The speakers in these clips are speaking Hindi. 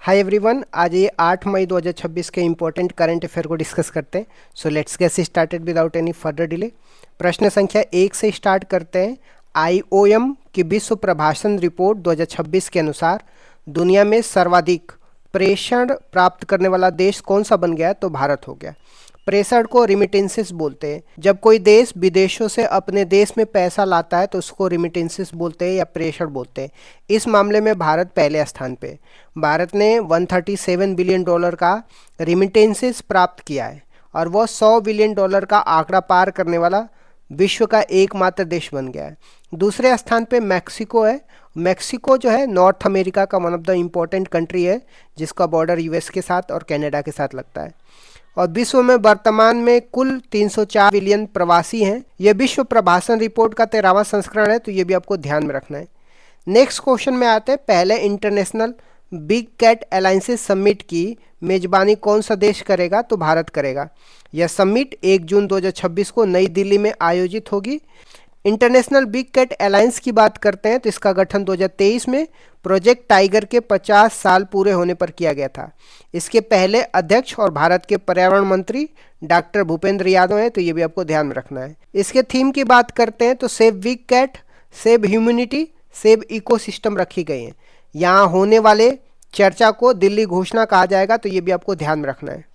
हाय एवरीवन, आज ये 8 मई 2026 के इम्पोर्टेंट करंट अफेयर को डिस्कस करते हैं। So let's get started without any further delay. प्रश्न संख्या 1 से स्टार्ट करते हैं। आईओएम की विश्व प्रवासन रिपोर्ट 2026 के अनुसार दुनिया में सर्वाधिक प्रेषण प्राप्त करने वाला देश कौन सा बन गया? तो भारत हो गया। प्रेषण को रिमिटेंसेस बोलते हैं। जब कोई देश विदेशों से अपने देश में पैसा लाता है तो उसको रिमिटेंसेस बोलते हैं या प्रेषण बोलते हैं। इस मामले में भारत पहले स्थान पे। भारत ने 137 बिलियन डॉलर का रिमिटेंसेस प्राप्त किया है और वह 100 बिलियन डॉलर का आंकड़ा पार करने वाला विश्व का एकमात्र देश बन गया है। दूसरे स्थान पे मैक्सिको है। मैक्सिको जो है नॉर्थ अमेरिका का one of the important country है, जिसका बॉर्डर यूएस के साथ और कनाडा के साथ लगता है। और विश्व में वर्तमान में कुल 304 बिलियन प्रवासी हैं। यह विश्व प्रवासन रिपोर्ट का 13वां संस्करण है, तो ये भी आपको ध्यान में रखना है। नेक्स्ट क्वेश्चन में आते हैं। पहले international big cat alliances summit की मेजबानी कौन सा देश करेगा? तो भारत करेगा। यह समिट 1 जून 2026 को नई दिल्ली में आयोजित होगी। इंटरनेशनल बिग कैट अलायंस की बात करते हैं तो इसका गठन 2023 में प्रोजेक्ट टाइगर के 50 साल पूरे होने पर किया गया था। इसके पहले अध्यक्ष और भारत के पर्यावरण मंत्री डॉक्टर भूपेंद्र यादव हैं, तो ये भी आपको ध्यान में रखना है। इसके थीम की बात करते हैं तो save big cat, save humanity, save ecosystem रखी गई है। यहाँ होने वाले चर्चा को दिल्ली घोषणा कहा जाएगा, तो ये भी आपको ध्यान में रखना है।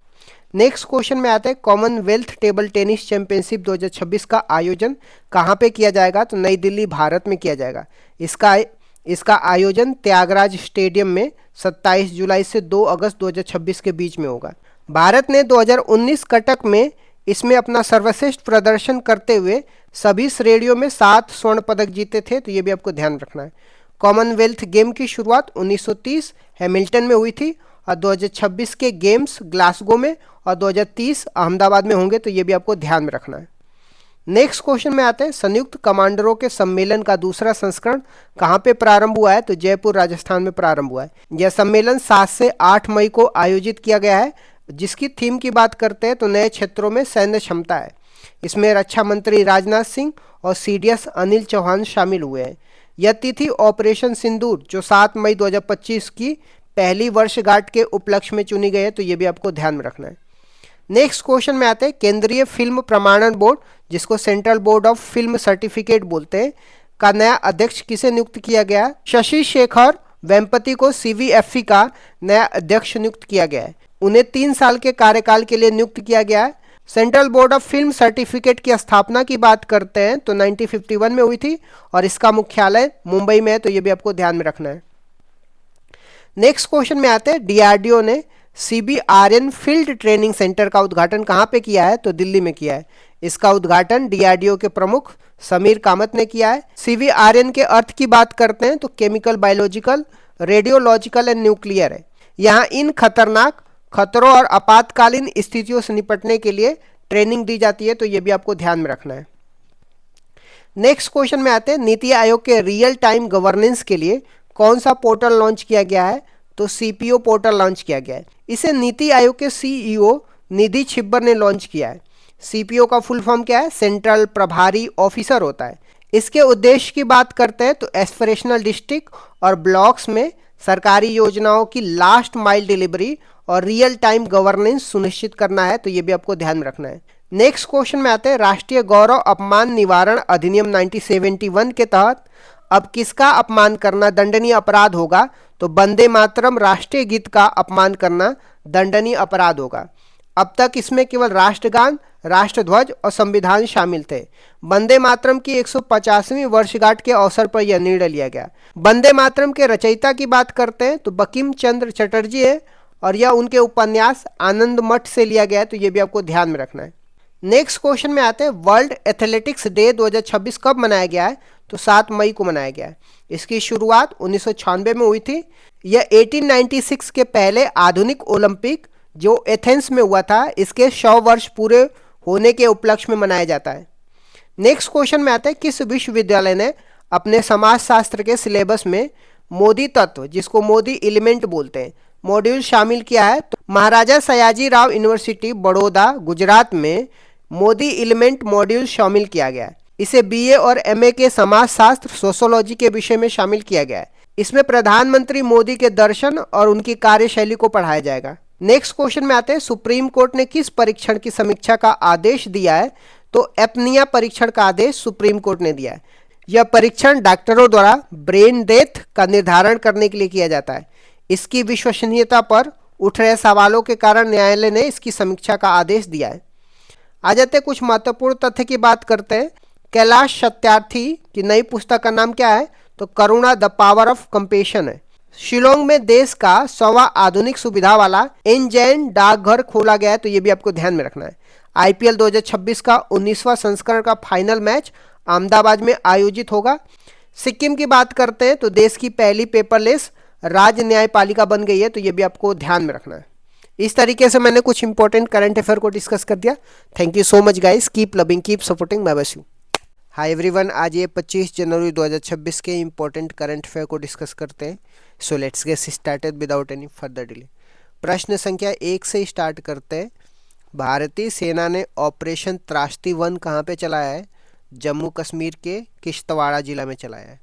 नेक्स्ट क्वेश्चन में आते हैं। कॉमनवेल्थ टेबल टेनिस चैंपियनशिप 2026 का आयोजन कहाँ पे किया जाएगा? तो नई दिल्ली भारत में किया जाएगा। इसका आयोजन त्यागराज स्टेडियम में 27 जुलाई से 2 अगस्त 2026 के बीच में होगा। भारत ने 2019 कटक में इसमें अपना सर्वश्रेष्ठ प्रदर्शन करते हुए सभी श्रेणियों में 7 स्वर्ण पदक जीते थे, तो ये भी आपको ध्यान रखना है। कॉमनवेल्थ गेम की शुरुआत 1930 हैमिल्टन में हुई थी और 2026 के गेम्स ग्लासगो में और 2030 अहमदाबाद में होंगे, तो ये भी आपको ध्यान में रखना है। नेक्स्ट क्वेश्चन में आते हैं। संयुक्त कमांडरों के सम्मेलन का दूसरा संस्करण कहाँ पे प्रारंभ हुआ है? तो जयपुर राजस्थान में प्रारंभ हुआ है। यह सम्मेलन 7 से 8 मई को आयोजित किया गया है। जिसकी थीम की बात करते हैं तो नए क्षेत्रों में सैन्य क्षमता है। इसमें रक्षा मंत्री राजनाथ सिंह और सीडीएस अनिल चौहान शामिल हुए हैं। यह तिथि ऑपरेशन सिंदूर जो 7 मई 2025 की पहली वर्षगांठ के उपलक्ष्य में चुनी गई है, तो ये भी आपको ध्यान में रखना है। नेक्स्ट क्वेश्चन में आते हैं। केंद्रीय फिल्म प्रमाणन बोर्ड, जिसको central board of film certificate बोलते हैं, का नया अध्यक्ष किसे नियुक्त किया गया? शशि शेखर वेम्पति को सीवीएफई का नया अध्यक्ष नियुक्त किया गया है। उन्हें 3 साल के कार्यकाल के लिए नियुक्त किया गया है। Central board of film certificate की स्थापना की बात करते हैं तो 1951 में हुई थी और इसका मुख्यालय मुंबई में है, तो ये भी आपको ध्यान में रखना है। नेक्स्ट क्वेश्चन में आते हैं। डीआरडीओ ने सीबीआरएन फील्ड ट्रेनिंग सेंटर का उद्घाटन कहाँ पे किया है? तो दिल्ली में किया है। इसका उद्घाटन डीआरडीओ के प्रमुख समीर कामत ने किया है। सीबीआरएन के अर्थ की बात करते हैं तो chemical, biological, radiological and nuclear है। यहाँ इन खतरनाक खतरों और आपातकालीन स्थितियों से निपटने के लिए ट्रेनिंग दी जाती है, तो ये भी आपको ध्यान में रखना है। नेक्स्ट क्वेश्चन में आते हैं। नीति आयोग के रियल टाइम गवर्नेंस के लिए कौन सा पोर्टल लॉन्च किया गया है? तो सीपीओ पोर्टल लॉन्च किया गया है। इसे नीति आयोग के सीईओ निधि छिब्बर ने लॉन्च किया है। सीपीओ का फुल फॉर्म क्या है? सेंट्रल प्रभारी ऑफिसर होता है। इसके उद्देश्य की बात करते हैं तो एस्पिरेशनल डिस्ट्रिक्ट और ब्लॉक्स में सरकारी योजनाओं की लास्ट माइल डिलीवरी और रियल टाइम गवर्नेंस सुनिश्चित करना है, तो ये भी आपको ध्यान में रखना है। नेक्स्ट क्वेश्चन में आते हैं। राष्ट्रीय गौरव अपमान निवारण अधिनियम 1971 के तहत अब किसका अपमान करना दंडनीय अपराध होगा? तो वंदे मातरम राष्ट्रीय गीत का अपमान करना दंडनीय अपराध होगा। अब तक इसमें केवल राष्ट्रगान, राष्ट्रध्वज और संविधान शामिल थे। वंदे मातरम की 150वीं वर्षगांठ के अवसर पर यह निर्णय लिया गया। वंदे मातरम के रचयिता की बात करते हैं तो बंकिम चंद्र चटर्जी है और यह उनके उपन्यास आनंद मठ से लिया गया है, तो यह भी आपको ध्यान में रखना है। नेक्स्ट क्वेश्चन में आते हैं। वर्ल्ड एथलेटिक्स डे 2026 कब मनाया गया है? तो 7 मई को मनाया गया है। इसकी शुरुआत 1996 में हुई थी। यह 1896 के पहले आधुनिक ओलंपिक जो एथेंस में हुआ था, इसके 100 वर्ष पूरे होने के उपलक्ष्य में मनाया जाता है। नेक्स्ट क्वेश्चन में आते हैं। किस विश्वविद्यालय ने अपने समाजशास्त्र के सिलेबस में मोदी तत्व, जिसको मोदी एलिमेंट बोलते हैं, मॉड्यूल शामिल किया है? तो महाराजा सयाजी राव यूनिवर्सिटी बड़ौदा गुजरात में मोदी एलिमेंट मॉड्यूल शामिल किया गया है। इसे बीए और एमए के समाजशास्त्र सोशोलॉजी के विषय में शामिल किया गया है। इसमें प्रधानमंत्री मोदी के दर्शन और उनकी कार्यशैली को पढ़ाया जाएगा। नेक्स्ट क्वेश्चन में आते हैं, सुप्रीम कोर्ट ने किस परीक्षण की समीक्षा का आदेश दिया है? तो एपनिया परीक्षण का आदेश सुप्रीम कोर्ट ने दिया है। यह परीक्षण डॉक्टरों द्वारा ब्रेन डेथ का निर्धारण करने के लिए किया जाता है। इसकी विश्वसनीयता पर उठ रहे सवालों के कारण न्यायालय ने इसकी समीक्षा का आदेश दिया है। आ जाते कुछ महत्वपूर्ण तथ्य की बात करते हैं। कैलाश सत्यार्थी की नई पुस्तक का नाम क्या है? तो करुणा द पावर ऑफ कंपेशन है। शिलोंग में देश का 100वां आधुनिक सुविधा वाला एनजेन डाकघर खोला गया है, तो ये भी आपको ध्यान में रखना है। आईपीएल 2026 का 19वां संस्करण का फाइनल मैच अहमदाबाद में आयोजित होगा। सिक्किम की बात करते हैं तो देश की पहली पेपरलेस राज्य न्यायपालिका बन गई है, तो ये भी आपको ध्यान में रखना है। इस तरीके से मैंने कुछ इंपॉर्टेंट करंट अफेयर को डिस्कस कर दिया। Thank you so much guys, keep loving, keep supporting, bye bye you. Hi everyone, आज ये 25 जनवरी 2026 के इंपॉर्टेंट करंट अफेयर को डिस्कस करते हैं। So let's get started without any further delay. प्रश्न संख्या 1 से स्टार्ट करते हैं। भारतीय सेना ने ऑपरेशन त्रास्ती 1 कहाँ पे चलाया है? जम्मू कश्मीर के किश्तवाड़ा जिला में चलाया है।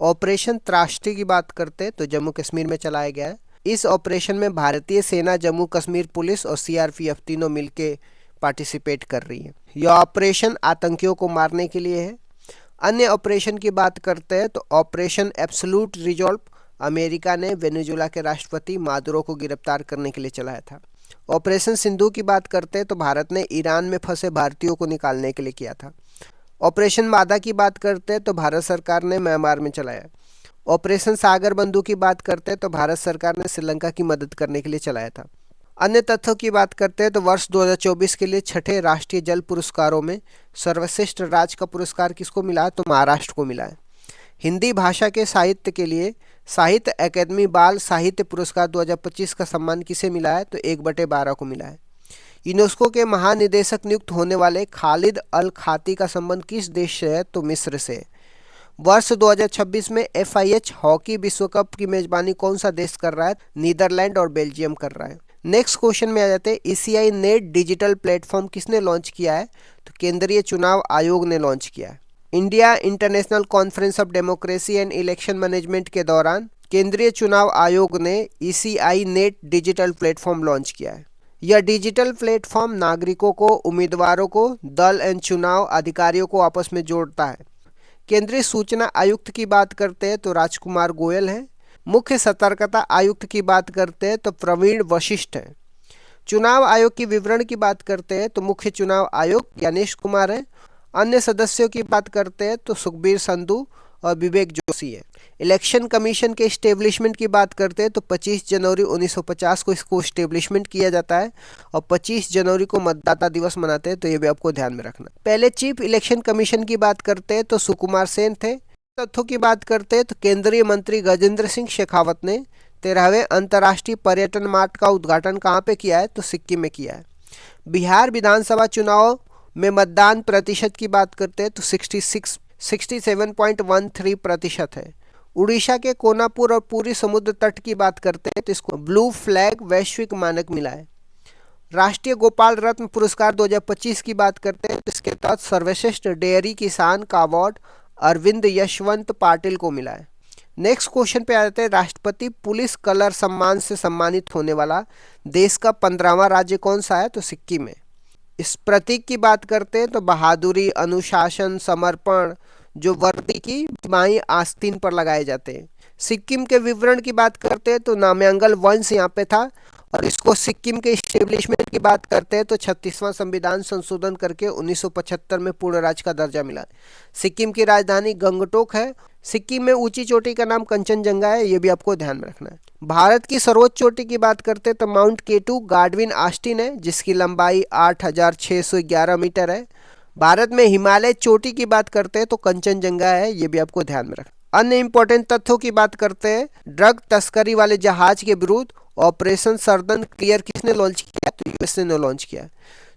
ऑपरेशन त्रास्ती की बात करते हैं तो जम्मू कश्मीर में चलाया गया है। इस ऑपरेशन में भारतीय सेना, जम्मू कश्मीर पुलिस और सीआरपीएफ तीनों मिलके पार्टिसिपेट कर रही है। यह ऑपरेशन आतंकियों को मारने के लिए है। अन्य ऑपरेशन की बात करते हैं तो ऑपरेशन एब्सोल्यूट रिजॉल्व अमेरिका ने वेनेजुएला के राष्ट्रपति मादुरो को गिरफ्तार करने के लिए चलाया था। ऑपरेशन सिंधु की बात करते हैं तो भारत ने ईरान में फंसे भारतीयों को निकालने के लिए किया था। ऑपरेशन मादा की बात करते हैं तो भारत सरकार ने म्यांमार में चलाया। ऑपरेशन सागर बंधु की बात करते हैं तो भारत सरकार ने श्रीलंका की मदद करने के लिए चलाया था। अन्य तथ्यों की बात करते हैं तो वर्ष 2024 के लिए छठे राष्ट्रीय जल पुरस्कारों में सर्वश्रेष्ठ राज्य का पुरस्कार किसको मिला? तो महाराष्ट्र को मिला है। हिंदी भाषा के साहित्य के लिए साहित्य अकादमी बाल साहित्य पुरस्कार 2025 का सम्मान किसे मिला है? तो 1/12 को मिला है। यूनेस्को के महानिदेशक नियुक्त होने वाले खालिद अल खाती का संबंध किस देश से है? तो मिस्र से। वर्ष 2026 में FIH हॉकी विश्व कप की मेजबानी कौन सा देश कर रहा है? नीदरलैंड और बेल्जियम कर रहा है। नेक्स्ट क्वेश्चन में आ जाते हैं, ECI नेट डिजिटल प्लेटफॉर्म किसने लॉन्च किया है? तो केंद्रीय चुनाव आयोग ने लॉन्च किया है। India international conference of democracy and election management के दौरान केंद्रीय चुनाव आयोग ने ECI net digital platform launch किया है। यह डिजिटल प्लेटफॉर्म नागरिकों को, उम्मीदवारों को, दल एवं चुनाव अधिकारियों को आपस में जोड़ता है। केंद्रीय सूचना आयुक्त की बात करते हैं तो राजकुमार गोयल हैं। मुख्य सतर्कता आयुक्त की बात करते हैं तो प्रवीण वशिष्ठ हैं। चुनाव आयोग की विवरण की बात करते हैं तो मुख्य चुनाव आयुक्त ज्ञानेश कुमार हैं। अन्य सदस्यों की बात करते हैं तो सुखबीर संधू और विवेक जोशी है। इलेक्शन कमीशन के इस्टेब्लिशमेंट की बात करते हैं तो 25 जनवरी 1950 को इसको इस्टेब्लिशमेंट किया जाता है और 25 जनवरी को मतदाता दिवस मनाते हैं, तो ये भी आपको ध्यान में रखना। पहले चीफ इलेक्शन कमीशन की बात करते हैं तो सुकुमार सेन थे। तथ्यों की बात करते हैं तो केंद्रीय मंत्री गजेंद्र सिंह शेखावत ने 13वें अंतर्राष्ट्रीय पर्यटन मार्ट का उद्घाटन कहाँ पे किया है? तो सिक्किम में किया है। बिहार विधानसभा चुनाव में मतदान प्रतिशत की बात करते हैं तो 67.13% है। उड़ीसा के कोनापुर और पूरी समुद्र तट की बात करते हैं तो इसको ब्लू फ्लैग वैश्विक मानक मिला है। राष्ट्रीय गोपाल रत्न पुरस्कार 2025 की बात करते हैं तो इसके तहत सर्वश्रेष्ठ डेयरी किसान का अवार्ड अरविंद यशवंत पाटिल को मिला है। नेक्स्ट क्वेश्चन पे आ जाते हैं, राष्ट्रपति पुलिस कलर सम्मान से सम्मानित होने वाला देश का 15वां राज्य कौन सा है? तो सिक्किम है। इस प्रतीक की बात करते हैं तो बहादुरी, अनुशासन, समर्पण जो वर्दी की बाईं आस्तीन पर लगाए जाते हैं। सिक्किम के विवरण की बात करते हैं तो नाम्यांगल वंश यहाँ पे था और इसको सिक्किम के इस्टेब्लिशमेंट की बात करते हैं तो 36वां संविधान संशोधन करके 1975 में पूर्ण राज्य का दर्जा मिला। सिक्किम की राजधानी गंगटोक है। सिक्किम में ऊंची चोटी का नाम कंचनजंगा है, ये भी आपको ध्यान में रखना है। भारत की सर्वोच्च चोटी की बात करते हैं तो माउंट केटू गार्डविन आस्टिन है, जिसकी लंबाई 8611 मीटर है। भारत में हिमालय चोटी की बात करते हैं तो कंचनजंगा है, ये भी आपको ध्यान में रखना। अन्य इंपॉर्टेंट तथ्यों की बात करते हैं, ड्रग तस्करी वाले जहाज के विरुद्ध ऑपरेशन सर्दन क्लियर किसने लॉन्च किया? तो यूएसए ने लॉन्च किया।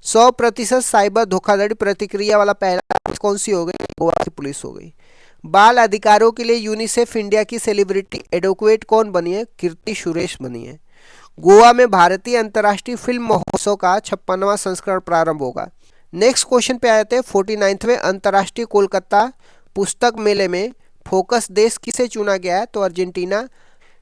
100% साइबर धोखाधड़ी प्रतिक्रिया वाला पहला कौन सी हो गई? गोवा की पुलिस हो गई। बाल अधिकारों के लिए यूनिसेफ इंडिया की सेलिब्रिटी एडवोकेट कौन बनी है? कीर्ति सुरेश बनी है। गोवा में भारतीय अंतर्राष्ट्रीय फिल्म महोत्सव का 56वां संस्करण प्रारंभ होगा। नेक्स्ट क्वेश्चन पे आए थे, 49वें अंतर्राष्ट्रीय कोलकाता पुस्तक मेले में फोकस देश किसे चुना गया है? तो अर्जेंटीना।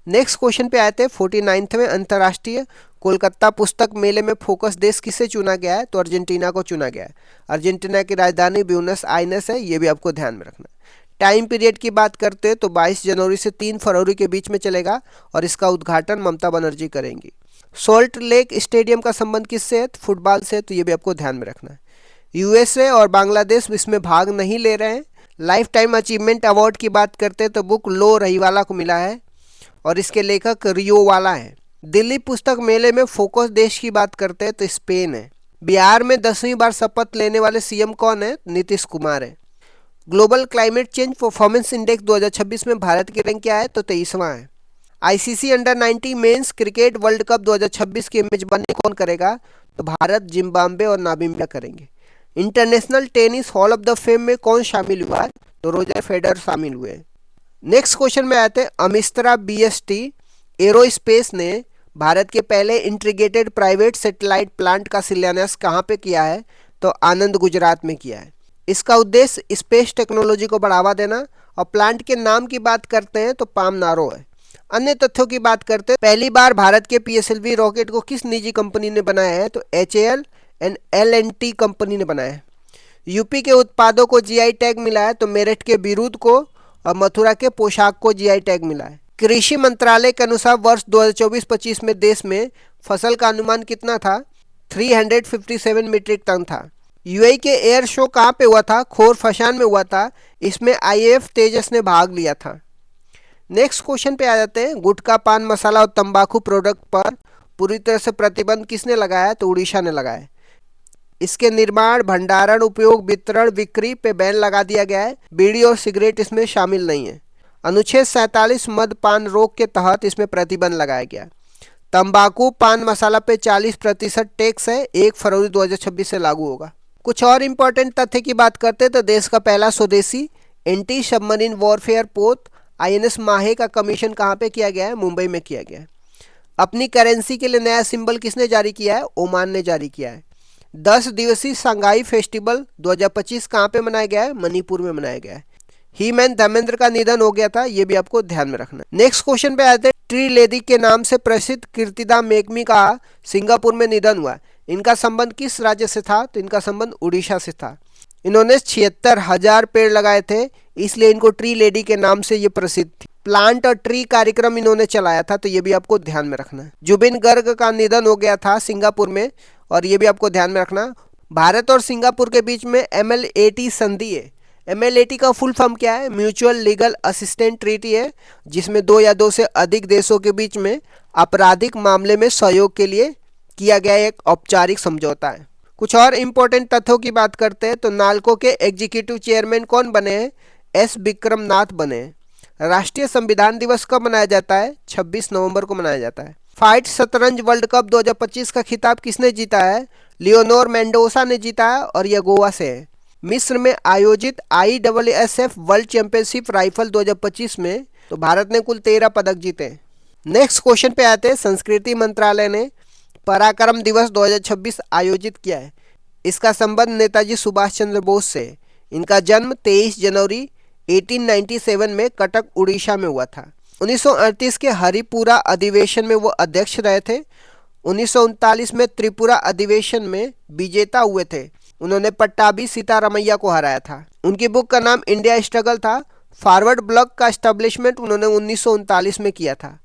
नेक्स्ट क्वेश्चन पे आते हैं 49वें अंतर्राष्ट्रीय कोलकाता पुस्तक मेले में फोकस देश किसे चुना गया है? तो अर्जेंटीना को चुना गया है। अर्जेंटीना की राजधानी ब्यूनस आयर्स है, ये भी आपको ध्यान में रखना है। टाइम पीरियड की बात करते हैं तो 22 जनवरी से 3 फरवरी के बीच में चलेगा और इसका उद्घाटन ममता बनर्जी करेंगी। सॉल्ट लेक स्टेडियम का संबंध किससे है? फुटबॉल से, तो ये भी आपको ध्यान में रखना है। यूएसए और बांग्लादेश इसमें भाग नहीं ले रहे हैं। लाइफ टाइम अचीवमेंट अवार्ड की बात करते हैं तो बुक लो रहीवाला को मिला है और इसके लेखक रियो वाला है। दिल्ली पुस्तक मेले में फोकस देश की बात करते हैं तो स्पेन है। बिहार में 10वीं बार शपथ लेने वाले सीएम कौन है? नीतीश कुमार है। Global climate change performance index 2026 में भारत की रैंक क्या है? तो 23वां है। ICC under 90 men's cricket world cup 2026 की मेजबानी कौन करेगा? तो भारत, जिम्बाब्वे और नामीबिया करेंगे। International tennis hall of the fame में कौन शामिल हुआ है? तो रोजर फेडरर शामिल हुए। नेक्स्ट क्वेश्चन में आते हैं अमिस्त्रा बीएसटी एरोस्पेस ने भारत के पहले इंटीग्रेटेड प्राइवेट सैटेलाइट प्लांट का शिलान्यास कहाँ पे किया है? तो आनंद, गुजरात में किया है। इसका उद्देश्य स्पेस टेक्नोलॉजी को बढ़ावा देना और प्लांट के नाम की बात करते हैं तो पाम नारो है। अन्य तथ्यों की बात करते हैं, पहली बार भारत के पीएसएलवी रॉकेट को किस निजी कंपनी ने बनाया है? तो एचएएल एंड एल&टी कंपनी ने बनाया है। यूपी के उत्पादों को जीआई टैग मिला है तो मेरठ के बिरूद को और मथुरा के पोशाक को जीआई टैग मिला है। कृषि मंत्रालय के अनुसार वर्ष 2024-25 में देश में फसल का अनुमान कितना था? 357 मीट्रिक टन था। यूएई के एयर शो कहाँ पे हुआ था? खोरफशान में हुआ था। इसमें आईएएफ तेजस ने भाग लिया था। नेक्स्ट क्वेश्चन पे आ जाते हैं, गुटखा, पान मसाला और तंबाकू प्रोडक्ट पर पूरी तरह से प्रतिबंध किसने लगाया? तो उड़ीसा ने लगाया। इसके निर्माण, भंडारण, उपयोग, वितरण, बिक्री पे बैन लगा दिया गया है। बीड़ी और सिगरेट इसमें शामिल नहीं है। अनुच्छेद 47 मद्यपान रोग के तहत इसमें प्रतिबंध लगाया गया। तंबाकू, पान मसाला पे 40% टैक्स है, 1 फरवरी 2026 से लागू होगा। कुछ और इंपॉर्टेंट तथ्य की बात करते हैं तो देश का पहला स्वदेशी एंटी सबमरीन वॉरफेयर पोत आईएनएस माहे का कमीशन कहाँ पे किया गया है? मुंबई में किया गया है। अपनी करेंसी के लिए नया सिंबल किसने जारी किया है? ओमान ने जारी किया है। 10 दिवसीय शंघाई फेस्टिवल 2025 कहाँ पे मनाया गया है? मणिपुर में मनाया गया है। ही मैन धर्मेंद्र का निधन हो गया था, ये भी आपको ध्यान में रखना। नेक्स्ट क्वेश्चन पे आते हैं, ट्री लेडी के नाम से प्रसिद्ध कीर्तिदा मेघमी का सिंगापुर में निधन हुआ। इनका संबंध किस राज्य से था? तो इनका संबंध उड़ीसा से था। इन्होंने 76,000 पेड़ लगाए थे, इसलिए इनको ट्री लेडी के नाम से ये प्रसिद्ध थी। प्लांट और ट्री कार्यक्रम इन्होंने चलाया था, तो ये भी आपको ध्यान में रखना है। जुबिन गर्ग का निधन हो गया था सिंगापुर में, और ये भी आपको ध्यान में रखना। भारत और सिंगापुर के बीच में MLAT संधि है। MLAT का फुल फॉर्म क्या है? म्यूचुअल लीगल असिस्टेंट ट्रीटी है, जिसमें 2 या 2 से अधिक देशों के बीच में आपराधिक मामले में सहयोग के लिए किया गया एक औपचारिक समझौता है। कुछ और इम्पोर्टेंट तथ्यों की बात करते हैं तो नाल्को के एग्जीक्यूटिव चेयरमैन कौन बने हैं? S विक्रम नाथ बने हैं। राष्ट्रीय संविधान दिवस कब मनाया जाता है? 26 नवंबर को मनाया जाता है। फाइट शतरंज वर्ल्ड कप 2025 का खिताब किसने जीता है? लियोनोर मेंडोसा ने जीता है और यह गोवा से है। मिस्र में आयोजित ISSF वर्ल्ड चैंपियनशिप राइफल 2025 में तो भारत ने कुल 13 पदक जीते। नेक्स्ट क्वेश्चन पे आते हैं, संस्कृति मंत्रालय ने पराक्रम दिवस 2026 आयोजित किया है। इसका संबंध नेताजी सुभाष चंद्र बोस से। इनका जन्म 23 जनवरी 1897 में कटक उड़ीसा में हुआ था। 1938 के हरिपुरा अधिवेशन में वो अध्यक्ष रहे थे। 1939 में त्रिपुरा अधिवेशन में विजेता हुए थे। उन्होंने पट्टाभी सीतारामैया को हराया था। उनकी बुक का नाम इंडिया स्ट्रगल था। फॉरवर्ड ब्लॉक का एस्टेब्लिशमेंट उन्होंने 1939 में किया था।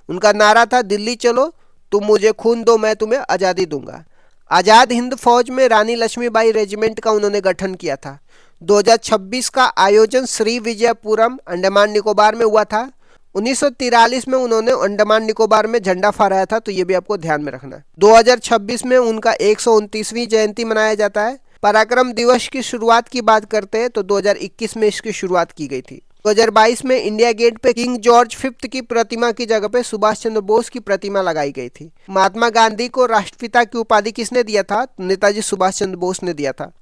उनका नारा था, दिल्ली चलो, तुम मुझे खून दो, मैं तुम्हें आज़ादी दूंगा। आज़ाद हिंद फौज में रानी लक्ष्मीबाई रेजिमेंट का उन्होंने गठन किया था। 2026 का आयोजन श्री विजयपुरम अंडमान निकोबार में हुआ था। 1943 में उन्होंने अंडमान निकोबार में झंडा फहराया था, तो ये भी आपको ध्यान में रखना है। 2026 में उनका 129वीं जयंती मनाया जाता है। पराक्रम दिवस की शुरुआत की बात करते हैं तो 2021 में इसकी शुरुआत की गई थी। 2022 में इंडिया गेट पे किंग जॉर्ज 5 की प्रतिमा की जगह पे सुभाष चंद्र बोस की प्रतिमा लगाई गई थी। महात्मा गांधी को राष्ट्रपिता की उपाधि किसने दिया था? नेताजी सुभाष चंद्र बोस ने दिया था।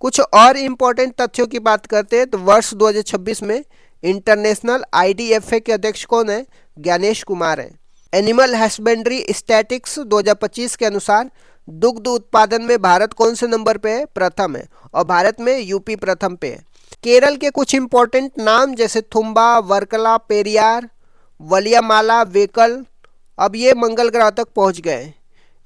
कुछ और इम्पोर्टेंट तथ्यों की बात करते हैं तो वर्ष 2026 में इंटरनेशनल IDFA के अध्यक्ष कौन है? ज्ञानेश कुमार हैं। एनिमल हस्बेंड्री स्टैटिक्स 2025 के अनुसार दुग्ध उत्पादन में भारत कौन से नंबर पे है? प्रथम है, और भारत में यूपी प्रथम पे है। केरल के कुछ इंपॉर्टेंट नाम जैसे थुम्बा, वर्कला, पेरियार, वलियामाला, वेकल अब ये मंगल ग्रह तक पहुंच गए हैं।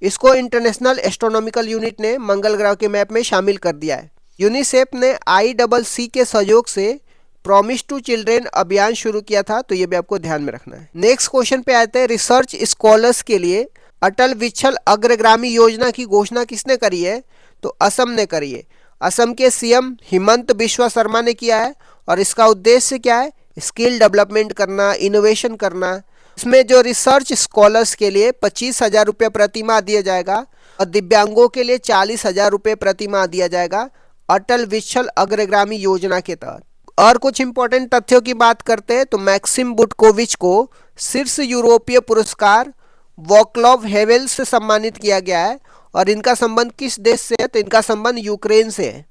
इसको इंटरनेशनल एस्ट्रोनॉमिकल यूनिट ने मंगल ग्रह के मैप में शामिल कर दिया है। यूनिसेफ ने ICC के सहयोग से प्रॉमिस टू चिल्ड्रेन अभियान शुरू किया था, तो ये भी आपको ध्यान में रखना है। नेक्स्ट क्वेश्चन पे आते हैं, रिसर्च स्कॉलर्स के लिए अटल विच्छल अग्रगामी योजना की घोषणा किसने करी है? तो असम ने करी है। असम के CM हिमंत बिश्वा शर्मा ने किया है और इसका उद्देश्य क्या है? स्किल डेवलपमेंट करना, इनोवेशन करना। इसमें जो रिसर्च स्कॉलर्स के लिए 25,000 रुपये प्रति माह दिया जाएगा और दिव्यांगों के लिए 40,000 रुपये प्रति माह दिया जाएगा अटल विच्छल अग्रगामी योजना के तहत। और कुछ इंपॉर्टेंट तथ्यों की बात करते हैं तो मैक्सिम बुटकोविच को शीर्ष यूरोपीय पुरस्कार वॉक्लाव हेवेल से सम्मानित किया गया है और इनका संबंध किस देश से है? तो इनका संबंध यूक्रेन से है।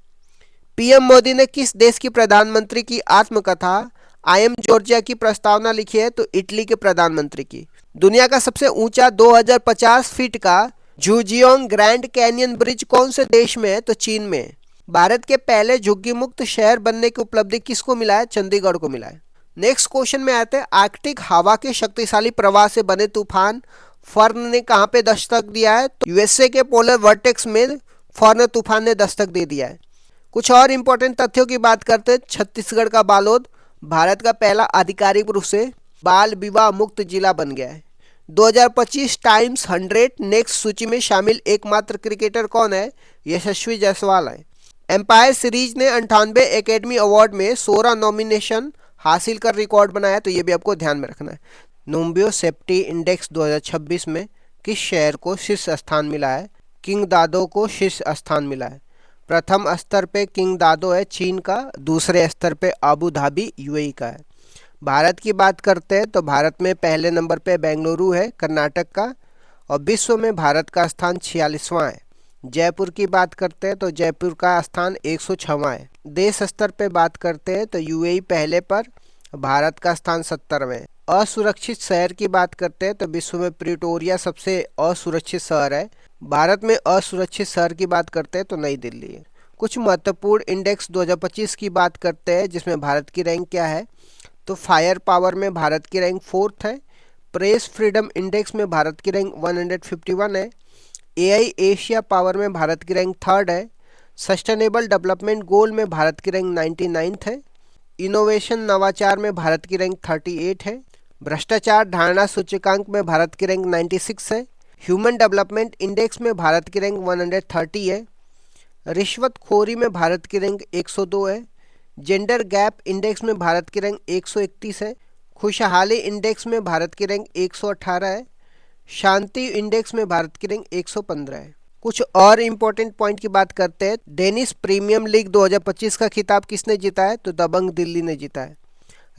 PM मोदी ने किस देश की प्रधानमंत्री की आत्मकथा आई एम जॉर्जिया की प्रस्तावना लिखी है? तो इटली के प्रधानमंत्री की। दुनिया का सबसे ऊंचा 2050 फीट का जूजियोंग ग्रैंड कैनियन ब्रिज कौन से देश में है? तो चीन में है। भारत के पहले झुग्गी मुक्त शहर बनने की उपलब्धि किसको मिला है? चंडीगढ़ को मिला है। नेक्स्ट क्वेश्चन में आते हैं, आर्कटिक हवा के शक्तिशाली प्रवाह से बने तूफान फर्न ने कहां पे दस्तक दिया है? तो USA के पोलर वर्टेक्स में फर्न तूफान ने दस्तक दे दिया है। कुछ और इंपॉर्टेंट तथ्यों की बात करते हैं, छत्तीसगढ़ का बालोद भारत का पहला आधिकारिक रूप से बाल विवाह मुक्त जिला बन गया है। 2025 टाइम्स 100 नेक्स्ट सूची में शामिल एकमात्र क्रिकेटर कौन है? यशस्वी जायसवाल है। एम्पायर सीरीज ने 98 एकेडमी अवार्ड में 16 नॉमिनेशन हासिल कर रिकॉर्ड बनाया, तो ये भी आपको ध्यान में रखना है। नोम्बियो सेफ्टी इंडेक्स 2026 में किस शहर को शीर्ष स्थान मिला है? किंग दादो को शीर्ष स्थान मिला है। प्रथम स्तर पे किंग दादो है चीन का, दूसरे स्तर पे अबू धाबी UAE का है। भारत की बात करते हैं तो भारत में पहले नंबर पे बेंगलुरु है कर्नाटक का और विश्व में भारत का स्थान 46वां है। जयपुर की बात करते हैं तो जयपुर का स्थान 106वां है। देश स्तर पे बात करते हैं तो UAE पहले पर, भारत का स्थान 70वें है। असुरक्षित शहर की बात करते हैं तो विश्व में प्रिटोरिया सबसे असुरक्षित शहर है। भारत में असुरक्षित शहर की बात करते हैं तो नई दिल्ली है। कुछ महत्वपूर्ण इंडेक्स 2025 की बात करते हैं जिसमें भारत की रैंक क्या है? तो फायर पावर में भारत की रैंक 4th है। प्रेस फ्रीडम इंडेक्स में भारत की रैंक 151 है। AI एशिया पावर में भारत की रैंक 3rd है। सस्टेनेबल डेवलपमेंट गोल में भारत की रैंक 99th है। इनोवेशन नवाचार में भारत की रैंक 38 है। भ्रष्टाचार धारणा सूचकांक में भारत की रैंक 96 है। ह्यूमन डेवलपमेंट इंडेक्स में भारत की रैंक 130 है। रिश्वतखोरी में भारत की रैंक 102 है। जेंडर गैप इंडेक्स में भारत की रैंक 131 है। खुशहाली इंडेक्स में भारत की रैंक 118 है। शांति इंडेक्स में भारत की रैंक 115 है। कुछ और इम्पोर्टेंट पॉइंट की बात करते हैं, डेनिश प्रीमियम लीग 2025 का खिताब किसने जीता है? तो दबंग दिल्ली ने जीता है।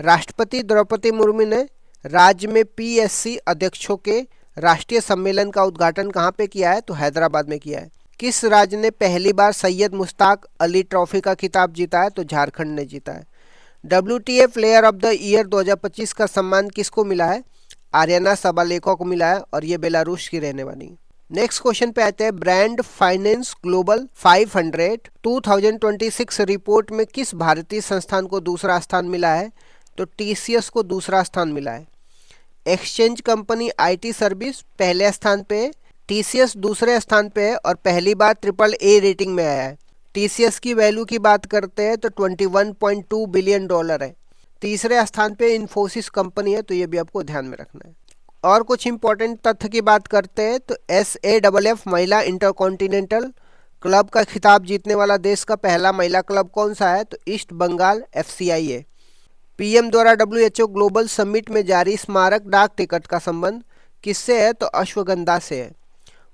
राष्ट्रपति द्रौपदी मुर्मू ने राज्य में PSC अध्यक्षों के राष्ट्रीय सम्मेलन का उद्घाटन कहाँ पे किया है? तो हैदराबाद में किया है। किस राज्य ने पहली बार सैयद मुश्ताक अली ट्रॉफी का खिताब जीता है? तो झारखंड ने जीता है। WTA player of the year 2025 का सम्मान किसको मिला है? आर्याना सबालेको को मिला है और ये बेलारूस की रहने वाली। नेक्स्ट क्वेश्चन पे आते हैं, ब्रांड फाइनेंस ग्लोबल 500 2026 रिपोर्ट में किस भारतीय संस्थान को दूसरा स्थान मिला है? तो TCS को दूसरा स्थान मिला है। एक्सचेंज कंपनी IT सर्विस पहले स्थान पे है, TCS दूसरे स्थान पे है और पहली बार AAA रेटिंग में आया है। TCS की वैल्यू की बात करते हैं तो $21.2 बिलियन है। तीसरे स्थान पे इन्फोसिस कंपनी है, तो ये भी आपको ध्यान में रखना है। और कुछ इंपॉर्टेंट तथ्य की बात करते हैं तो SAFF महिला इंटरकॉन्टिनेंटल क्लब का खिताब जीतने वाला देश का पहला महिला क्लब कौन सा है? तो ईस्ट बंगाल FCI है। PM द्वारा WHO ग्लोबल समिट में जारी स्मारक डाक टिकट का संबंध किससे है? तो अश्वगंधा से है।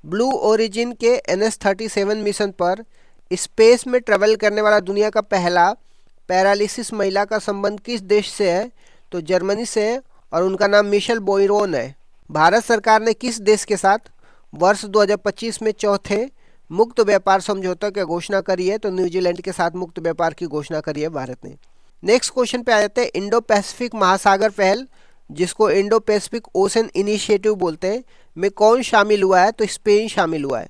ब्लू ओरिजिन के NS-37 मिशन पर स्पेस में ट्रेवल करने वाला दुनिया का पहला पैरालिसिस महिला का संबंध किस देश से है? तो जर्मनी से है और उनका नाम मिशेल बोइरोन है। भारत सरकार ने किस देश के साथ वर्ष 2025 में चौथे मुक्त व्यापार समझौता की घोषणा करी है? तो न्यूजीलैंड के साथ मुक्त व्यापार की घोषणा करी है भारत ने। नेक्स्ट क्वेश्चन पे आ जाते हैं, इंडो पैसिफिक महासागर पहल जिसको इंडो पैसिफिक ओशन इनिशिएटिव बोलते हैं में कौन शामिल हुआ है? तो स्पेन शामिल हुआ है।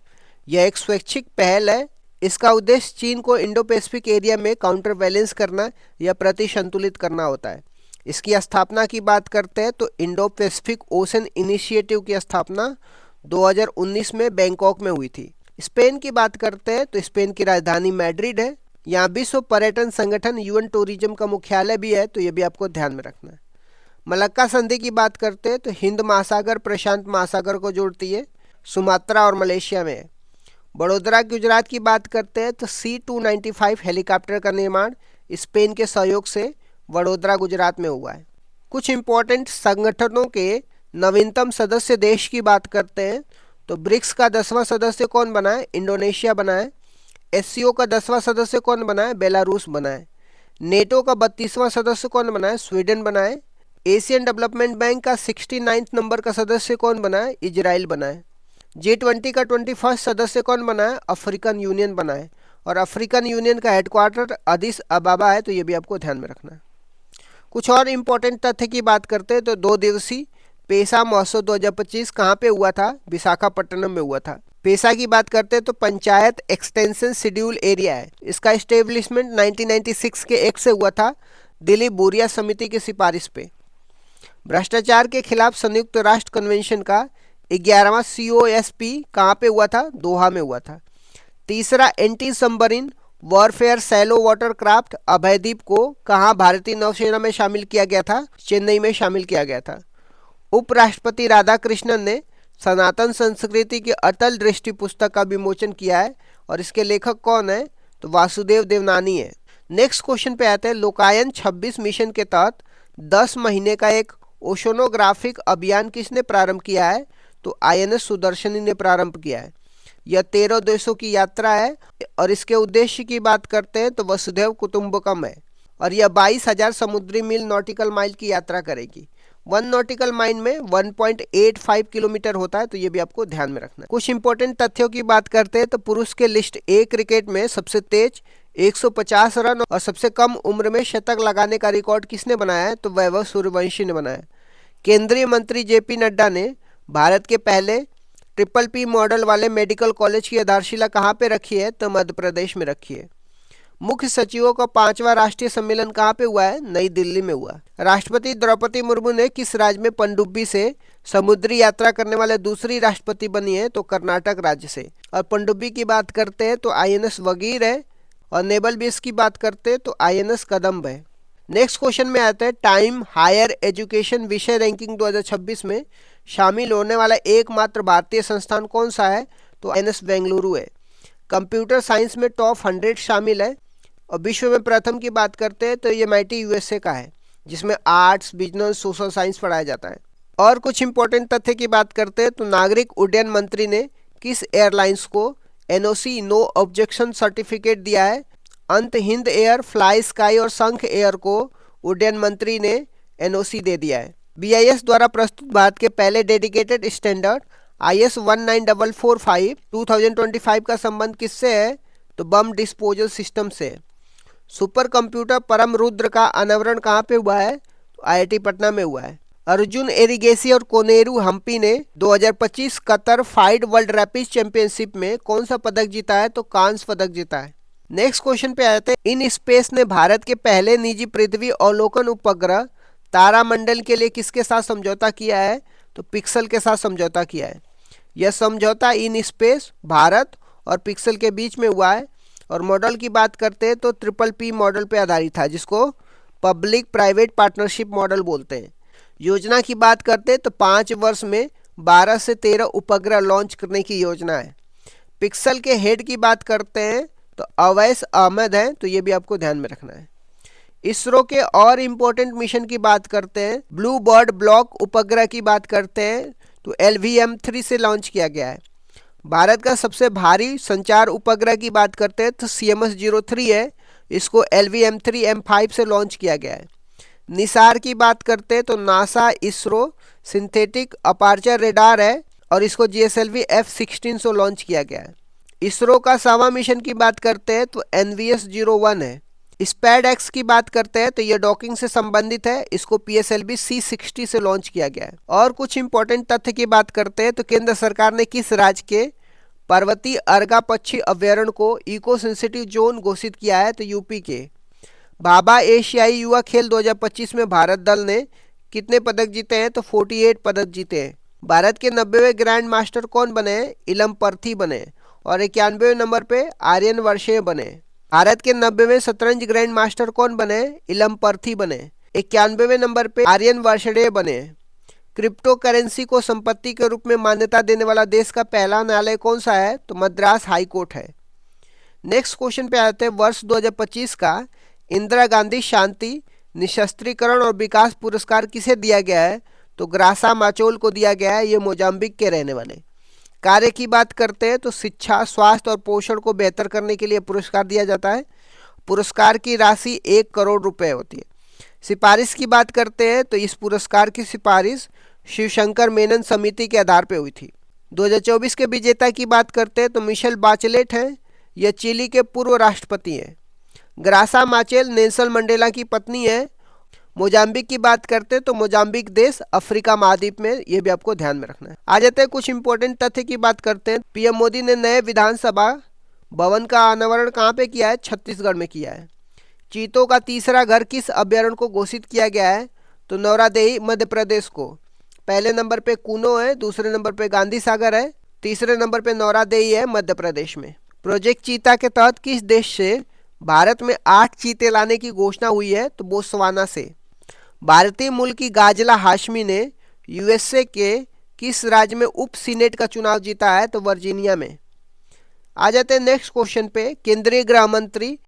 यह एक स्वैच्छिक पहल है इसका उद्देश्य चीन को इंडो पैसिफिक एरिया में काउंटर बैलेंस करना या प्रतिसंतुलित करना होता है। इसकी स्थापना की बात करते हैं तो इंडो पैसिफिक ओशन इनिशिएटिव की स्थापना 2019 में बैंकॉक में हुई थी। स्पेन की बात करते हैं तो स्पेन की राजधानी मैड्रिड है। यहाँ विश्व पर्यटन संगठन यूएन टूरिज्म का मुख्यालय भी है, तो ये भी आपको ध्यान में रखना है। मलक्का संधि की बात करते हैं तो हिंद महासागर प्रशांत महासागर को जोड़ती है, सुमात्रा और मलेशिया में है। बड़ोदरा गुजरात की बात करते हैं तो C-295 हेलीकॉप्टर का निर्माण स्पेन के सहयोग से वडोदरा गुजरात में हुआ है। कुछ इंपॉर्टेंट संगठनों के नवीनतम सदस्य देश की बात करते हैं तो ब्रिक्स का 10वां सदस्य कौन बना है? इंडोनेशिया बना है। SCO का 10वां सदस्य कौन बना है? बेलारूस बना है। नेटो का 32वां सदस्य कौन बना है? स्वीडन बना है। एशियन डेवलपमेंट बैंक का 69 नंबर का सदस्य कौन बना है? इजराइल बना है। G20 का 21 सदस्य कौन बना है? अफ्रीकन यूनियन बना है। और अफ्रीकन यूनियन का हेडक्वार्टर अदिस अबाबा है, तो ये भी आपको ध्यान में रखना है। कुछ और इम्पोर्टेंट तथ्य की बात करते हैं तो 2 दिवसीय पेसा महोत्सव 2025 कहाँ पे हुआ था? विशाखापट्टनम में हुआ था। पेसा की बात करते हैं तो पंचायत एक्सटेंशन शेड्यूल एरिया है। इसका इस्टेब्लिशमेंट 1996 के एक्ट से हुआ था, दिल्ली बोरिया समिति की सिफारिश पे। भ्रष्टाचार के खिलाफ संयुक्त राष्ट्र कन्वेंशन का 11वां COSP कहाँ पे हुआ था? दोहा में हुआ था। तीसरा anti submarine warfare shallow water craft Abhaydeep को कहाँ भारतीय नौसेना में शामिल किया गया था? चेन्नई में शामिल किया गया था। उपराष्ट्रपति राधाकृष्णन ने सनातन संस्कृति की अटल दृष्टि पुस्तक का विमोचन किया है और इसके लेखक कौन है? तो वासुदेव देवनानी है। नेक्स्ट क्वेश्चन पे आते हैं। लोकायन 26 मिशन के तहत 10 महीने का एक ओशोनोग्राफिक अभियान किसने प्रारंभ किया है? तो INS सुदर्शनी ने प्रारंभ किया है। यह 13 देशों की यात्रा है और इसके उद्देश्य की बात करते हैं तो वसुधैव कुटुंबकम है और यह 22,000 समुद्री मील नॉटिकल माइल की यात्रा करेगी। 1 नॉटिकल माइल में 1.85 किलोमीटर होता है, तो ये भी आपको ध्यान में रखना है। कुछ इंपॉर्टेंट तथ्यों की बात करते हैं तो पुरुष के लिस्ट A क्रिकेट में सबसे तेज 150 रन और सबसे कम उम्र में शतक लगाने का रिकॉर्ड किसने बनाया है? तो वैभव सूर्यवंशी ने बनाया। केंद्रीय मंत्री JP नड्डा ने भारत के पहले PPP मॉडल वाले मेडिकल कॉलेज की आधारशिला कहाँ पे रखी है? तो मध्य प्रदेश में रखी है। मुख्य सचिवों का 5वां राष्ट्रीय सम्मेलन कहाँ पे हुआ है? नई दिल्ली में हुआ। राष्ट्रपति द्रौपदी मुर्मू ने किस राज्य में पनडुब्बी से समुद्री यात्रा करने वाले दूसरी राष्ट्रपति बनी है? तो कर्नाटक राज्य से। और पनडुब्बी की बात करते हैं तो INS वगीर है और नेवल बेस की बात करते हैं तो INS कदम्ब है। नेक्स्ट क्वेश्चन में आते हैं। टाइम हायर एजुकेशन विषय रैंकिंग 2026 में शामिल होने वाला एकमात्र भारतीय संस्थान कौन सा है? तो INS बेंगलुरु है। कंप्यूटर साइंस में टॉप 100 शामिल है और विश्व में प्रथम की बात करते हैं तो ये MIT USA का है, जिसमें आर्ट्स, बिजनेस, सोशल साइंस पढ़ाया जाता है। और कुछ इंपॉर्टेंट तथ्य की बात करते हैं तो नागरिक उड्डयन मंत्री ने किस एयरलाइंस को NOC नो ऑब्जेक्शन सर्टिफिकेट दिया है? अंत हिंद एयर, फ्लाई स्काई और संख एयर को उड्डयन मंत्री ने NOC दे दिया है। BIS द्वारा प्रस्तुत भारत के पहले डेडिकेटेड स्टैंडर्ड IS 19445 2025 का संबंध किससे है? तो बम डिस्पोजल सिस्टम से। सुपर कंप्यूटर परम रुद्र का अनावरण कहाँ पे हुआ है? तो IIT पटना में हुआ है। अर्जुन एरिगेसी और कोनेरू हम्पी ने 2025 Qatar FIDE world rapid championship में कौन सा पदक जीता है? तो कांस्य पदक जीता है। नेक्स्ट क्वेश्चन पे आते हैं। इन स्पेस ने भारत के पहले निजी पृथ्वी अवलोकन उपग्रह तारामंडल के लिए किसके साथ समझौता किया है? तो पिक्सल के साथ समझौता किया है। यह समझौता इन स्पेस, भारत और पिक्सल के बीच में हुआ है और मॉडल की बात करते हैं तो PPP मॉडल पे आधारित था, जिसको पब्लिक प्राइवेट पार्टनरशिप मॉडल बोलते हैं। योजना की बात करते हैं तो 5 वर्ष में 12 से 13 उपग्रह लॉन्च करने की योजना है। पिक्सल के हेड की बात करते हैं तो अवैस अहमद हैं, तो ये भी आपको ध्यान में रखना है। इसरो के और इम्पोर्टेंट मिशन की बात करते हैं। ब्लू बर्ड ब्लॉक उपग्रह की बात करते हैं तो LVM-3 से लॉन्च किया गया है। भारत का सबसे भारी संचार उपग्रह की बात करते हैं तो CMS-03 है, इसको LVM-3M5 से लॉन्च किया गया है। निसार की बात करते हैं तो NASA ISRO synthetic aperture radar है और इसको GSLV F-16 से लॉन्च किया गया है। इसरो का 7वां मिशन की बात करते हैं तो NVS-01 है। SPAD-X की बात करते हैं तो यह डॉकिंग से संबंधित है, इसको PSLV C-60 से लॉन्च किया गया है। और कुछ इंपॉर्टेंट तथ्य की बात करते हैं तो केंद्र सरकार ने किस राज्य के पर्वतीय अर्गा पक्षी अभ्यारण्य को इको सेंसिटिव जोन घोषित किया है? तो यूपी के। बाबा एशियाई युवा खेल 2025 में भारत दल ने कितने पदक जीते हैं? तो 48 पदक जीते हैं। भारत के 90वें ग्रैंड मास्टर कौन बने हैं? इलम पर्थी बने। और 91वें नंबर पे आर्यन वर्षे बने। भारत के 90वें शतरंज ग्रैंड मास्टर कौन बने? इलम पर्थी बने। 91वें नंबर पे आर्यन वर्षडे बने। क्रिप्टो करेंसी को संपत्ति के रूप में मान्यता देने वाला देश का पहला न्यायालय कौन सा है? तो मद्रास हाई कोर्ट है। नेक्स्ट क्वेश्चन पे आते हैं, वर्ष 2025 का इंदिरा गांधी शांति, निशस्त्रीकरण और विकास पुरस्कार किसे दिया गया है? तो ग्रासा माचोल को दिया गया है। ये मोजाम्बिक के रहने वाले। कार्य की बात करते हैं तो शिक्षा, स्वास्थ्य और पोषण को बेहतर करने के लिए पुरस्कार दिया जाता है। पुरस्कार की राशि 1 करोड़ रुपए होती है। सिफारिश की बात करते हैं तो इस पुरस्कार की सिफारिश शिवशंकर मेनन समिति के आधार पर हुई थी। 2024 के विजेता की बात करते हैं तो मिशेल बाचेलेट हैं। यह चिली के पूर्व राष्ट्रपति हैं। ग्रासा माचेल नेल्सन मंडेला की पत्नी है। मोजाम्बिक की बात करते हैं तो मोजाम्बिक देश अफ्रीका महाद्वीप में, ये भी आपको ध्यान में रखना है। आ जाते हैं कुछ इंपॉर्टेंट तथ्य की बात करते हैं। पीएम मोदी ने नए विधानसभा भवन का अनावरण कहाँ पे किया है? छत्तीसगढ़ में किया है। चीतों का तीसरा घर किस अभ्यारण्य को घोषित किया गया है? तो नौरादेही मध्य प्रदेश को। पहले नंबर पे कूनो है, दूसरे नंबर पे गांधी सागर है, तीसरे नंबर पे नौरादेही है मध्य प्रदेश में। प्रोजेक्ट चीता के तहत किस देश से भारत में 8 चीते लाने की घोषणा हुई है? तो बोत्सवाना से। भारतीय मूल की गाजला हाशमी ने यूएसए के किस राज्य में उप सीनेट का चुनाव जीता है? तो वर्जीनिया में। आ जाते हैं नेक्स्ट क्वेश्चन पे। केंद्रीय गृह मंत्री